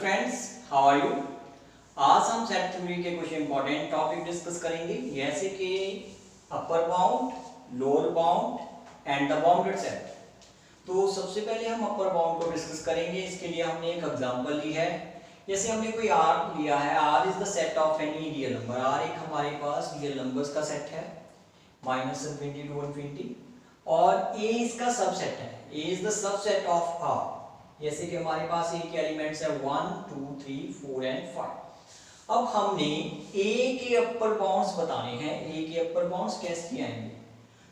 Friends, how are you. आज हम set theory के कुछ इंपॉर्टेंट टॉपिक डिस्कस करेंगे, जैसे कि upper bound, lower bound and the bounded set. तो सबसे पहले हम अपर बाउंड को डिस्कस करेंगे। इसके लिए हमने एक एग्जांपल ली है। जैसे हमने कोई आर लिया है, R is the set of any real number. R एक हमारे पास रियल नंबर्स का सेट है, -∞ to ∞, और ए इसका सबसेट है। A is the subset of R. जैसे कि हमारे पास ए के एलिमेंट्स है 1 2 3 4 एंड 5। अब हमने ए के अपर बाउंड्स बताने हैं। ए के अपर बाउंड्स कैसे आएंगे?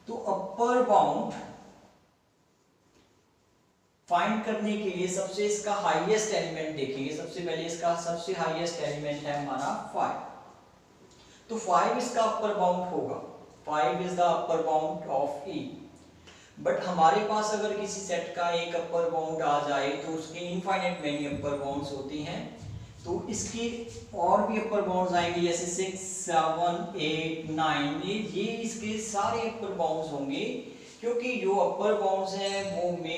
तो अपर बाउंड फाइंड करने के लिए सबसे इसका हाईएस्ट एलिमेंट देखेंगे। सबसे पहले इसका सबसे हाईएस्ट एलिमेंट है हमारा 5। तो 5 इसका अपर बाउंड होगा। 5 is the upper bound of A. But हमारे पास अगर किसी सेट का एक अपर बाउंड आ जाए तो उसके इनफाइनाइट मेनी अपर बाउंड्स होते हैं। तो इसके और भी अपर बाउंड्स आएंगे, जैसे 6 7 8 9। ये इसके सारे अपर बाउंड्स होंगे, क्योंकि जो अपर बाउंड्स हैं वो may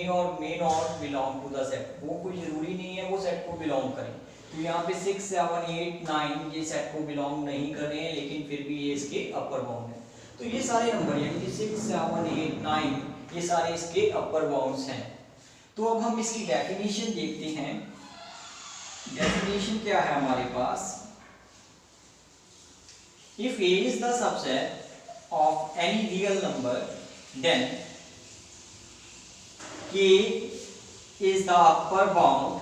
not belong to the set. वो कोई जरूरी नहीं है वो सेट को बिलोंग करें। तो यहाँ पे 6 7 8 9 ये सेट को बिलोंग नहीं कर रहे हैं, लेकिन फिर भी ये इसके अपर बाउंड है। तो ये सारे नंबर यानी कि 6 7 8 9 ये सारे इसके अपर बाउंड्स हैं। तो अब हम इसकी डेफिनेशन देखते हैं। डेफिनेशन क्या है हमारे पास? If A is the subset of any real number then K is the upper bound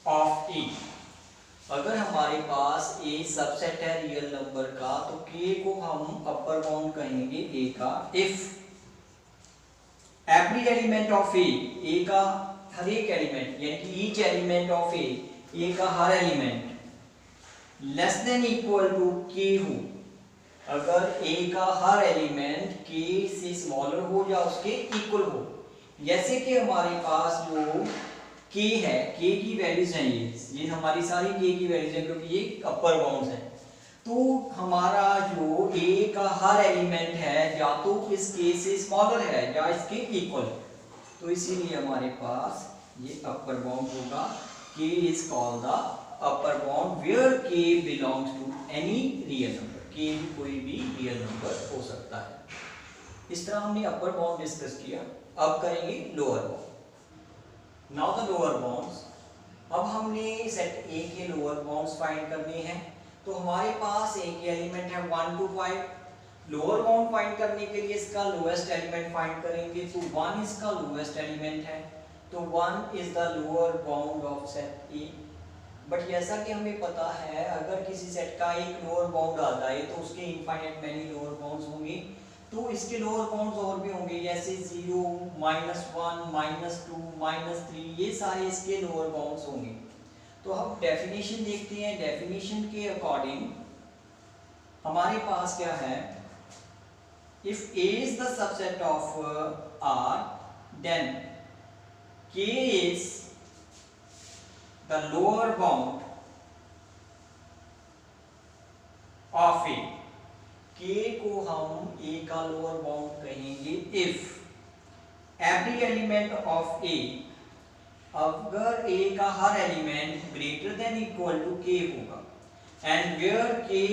of A. अगर हमारे पास ए सबसेट है रियल नंबर का, तो के को हम अपर बाउंड कहेंगे ए का। If every element of A का हर एक एलिमेंट यानी कि ईच एलिमेंट ऑफ ए का हर element less than equal to K हो। अगर ए का हर एलिमेंट के से स्मॉलर हो या उसके इक्वल हो। जैसे कि हमारे पास जो के है, के की वैल्यूज हैं, ये हमारी सारी के की वैल्यूज हैं, क्योंकि ये अपर बाउंड्स हैं। तो हमारा जो ए का हर एलिमेंट है या तो इस के से स्मॉलर है या इसके इक्वल है, तो इसीलिए हमारे पास ये अपर बाउंड होगा। K is called the upper bound where K belongs to any real number. K भी कोई भी रियल नंबर हो सकता है। इस तरह हमने अपर बाउंड डिस्कस किया। अब करेंगे lower bound. Now the lower bounds. अब हमने सेट ए के लोअर बाउंड्स फाइंड करने हैं। तो हमारे पास ए के एलिमेंट है 1 to 5। लोअर बाउंड फाइंड करने के लिए इसका लोएस्ट एलिमेंट फाइंड करेंगे। तो 1 इसका लोएस्ट एलिमेंट है, तो 1 is the lower bound of set A. But जैसा कि हमें पता है, अगर किसी सेट का एक लोअर बाउंड आ जाए तो उसके इनफाइनाइट मेनी लोअर बाउंड्स होंगे। तो इसके लोअर बाउंड्स और भी होंगे, जैसे 0 -1 -2 -3 ये सारे इसके लोअर बाउंड्स होंगे। तो हम डेफिनेशन देखते हैं। डेफिनेशन के अकॉर्डिंग हमारे पास क्या है? If A is the subset of R then K is the lower bound of A. K को हम ए का लोअर बाउंड कहेंगे if every element of A, अगर ए का हर element greater than equal to K होगा, and where K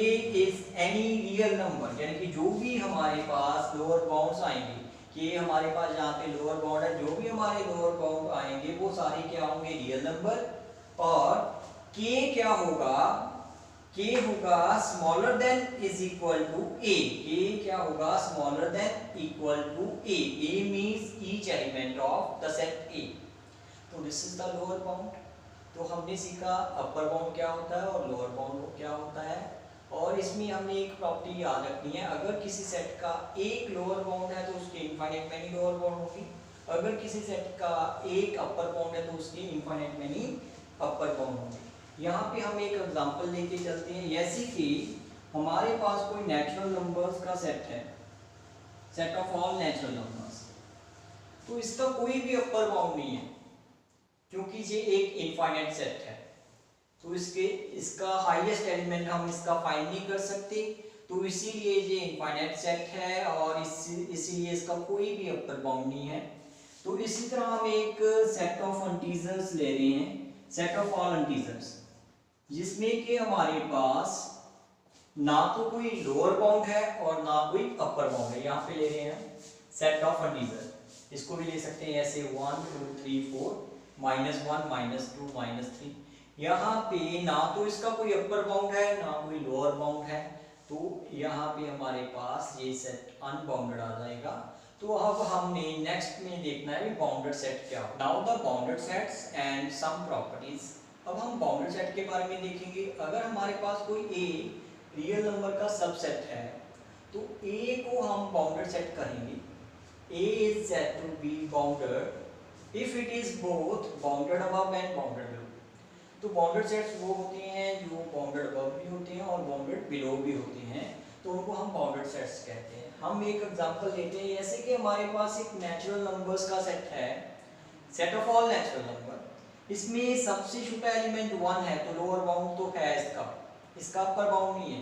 is any real number, यानी कि जो भी हमारे पास लोअर बाउंड्स आएंगे, के हमारे पास जहाँ पे लोअर बाउंड है, जो भी हमारे लोअर बाउंड आएंगे वो सारे क्या होंगे? Real number. और के क्या होगा? के होगा smaller than is equal to A. K क्या होगा? Smaller than equal to A. A means each element of the set A. तो this is the lower bound. तो हमने सीखा अपर बाउंड क्या होता है और लोअर बाउंड क्या होता है। और इसमें हमने एक प्रॉपर्टी याद रखनी है, अगर किसी सेट का एक लोअर बाउंड है तो उसके इनफाइनाइट मेनी लोअर बाउंड होगी। अगर किसी सेट का एक अपर बाउंड है तो उसके इनफाइनाइट मेनी अपर बाउंड होंगे। यहाँ पे हम एक एग्जांपल लेके चलते हैं। जैसे कि हमारे पास कोई नेचुरल नंबर्स का सेट है, set of all natural numbers. तो इसका कोई भी अपर बाउंड नहीं है, क्योंकि ये एक इनफाइनाइट सेट है। तो इसका हाईएस्ट एलिमेंट हम इसका फाइंड नहीं कर सकते। तो इसीलिए ये इनफाइनाइट सेट है और इसीलिए इसका कोई भी अपर बाउंड नहीं है। तो इसी तरह हम एक सेट ऑफ इंटीजर्स ले रहे हैं, सेट ऑफ ऑल इंटीजर्स, जिसमें कि हमारे पास ना तो कोई लोअर बाउंड है और ना कोई अपर बाउंड है। यहाँ पे ले रहे हैं सेट ऑफ इंटीजर, इसको भी ले सकते हैं ऐसे 1 2 3 4 -1 -2 -3। यहाँ पे ना तो इसका कोई अपर बाउंड है ना कोई लोअर बाउंड है, तो यहाँ पे हमारे पास ये सेट अनबाउंडेड आ जाएगा। तो अब हमने नेक्स्ट में देखना है बाउंडेड सेट क्या हो। Now the bounded sets and some properties. अब हम बाउंडेड सेट के बारे में देखेंगे। अगर हमारे पास कोई ए रियल नंबर का सबसेट है तो ए को हम बाउंडेड सेट करेंगे। A is said to be bounded if it is both bounded above and bounded below. तो बाउंडेड सेट्स वो होते हैं जो बाउंडेड अबव भी होते हैं और बाउंडेड बिलो भी होते हैं, तो उनको हम बाउंडेड सेट्स कहते हैं। हम एक एग्जांपल लेते हैं, जैसे कि हमारे पास एक नेचुरल नंबर्स का सेट है, set of all natural number. इसमें सबसे छोटा एलिमेंट 1 है, तो लोअर बाउंड तो है इसका अपर बाउंड नहीं है,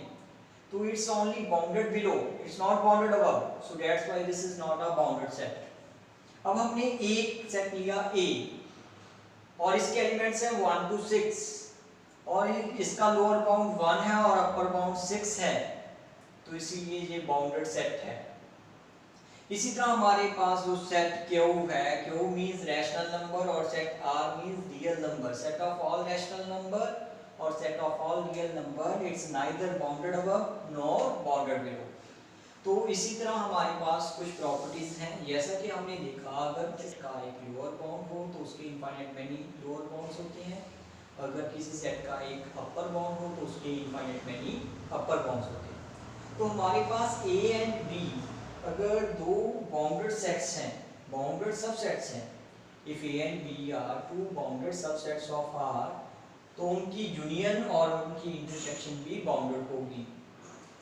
तो it's only bounded below, it's not bounded above, so that's why this is not a bounded set. अब हमने एक सेट लिया ए और इसके एलिमेंट्स हैं 1 to 6 और इसका लोअर बाउंड 1 है और अपर बाउंड 6 है, तो इसीलिए ये बाउंडेड सेट है। इसी तरह हमारे पास जो सेट Q है, Q मींस रैशनल नंबर और set R means real number. Set of all rational number और set of all real number, it's neither bounded above nor bounded below. तो इसी तरह हमारे पास कुछ प्रॉपर्टीज हैं, जैसा कि हमने देखा अगर इसका एक लोअर बाउंड हो तो उसके इनफाइनाइट मैनी लोअर बाउंड्स होते हैं, अगर किसी सेट का एक अपर बाउंड हो तो उसके इनफाइनाइट मैनी अपर बाउंड्स होते हैं। तो हमारे पास A एंड B अगर दो बाउंडेड सेट्स हैं, बाउंडेड सबसेट्स हैं, if A and B are two bounded subsets of R, तो उनकी यूनियन और उनकी इंटरसेक्शन भी बाउंडेड होगी।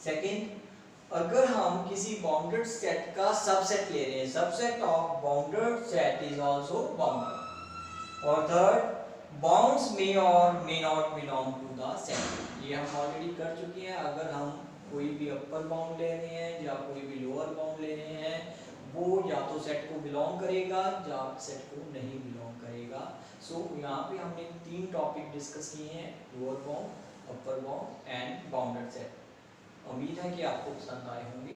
सेकंड, अगर हम किसी बाउंडेड सेट का सबसेट ले रहे हैं, subset of bounded set is also bounded. और थर्ड, बाउंड्स मे और may not belong to the set. ये हम ऑलरेडी कर चुके हैं। अगर हम कोई भी अपर बाउंड ले रहे हैं या कोई भी लोअर बाउंड ले रहे हैं, वो या तो सेट को बिलोंग करेगा या सेट को नहीं बिलोंग करेगा। सो यहाँ पे हमने 3 टॉपिक डिस्कस किए हैं, lower bound, upper bound and bounded set. उम्मीद है कि आपको पसंद आए होंगे।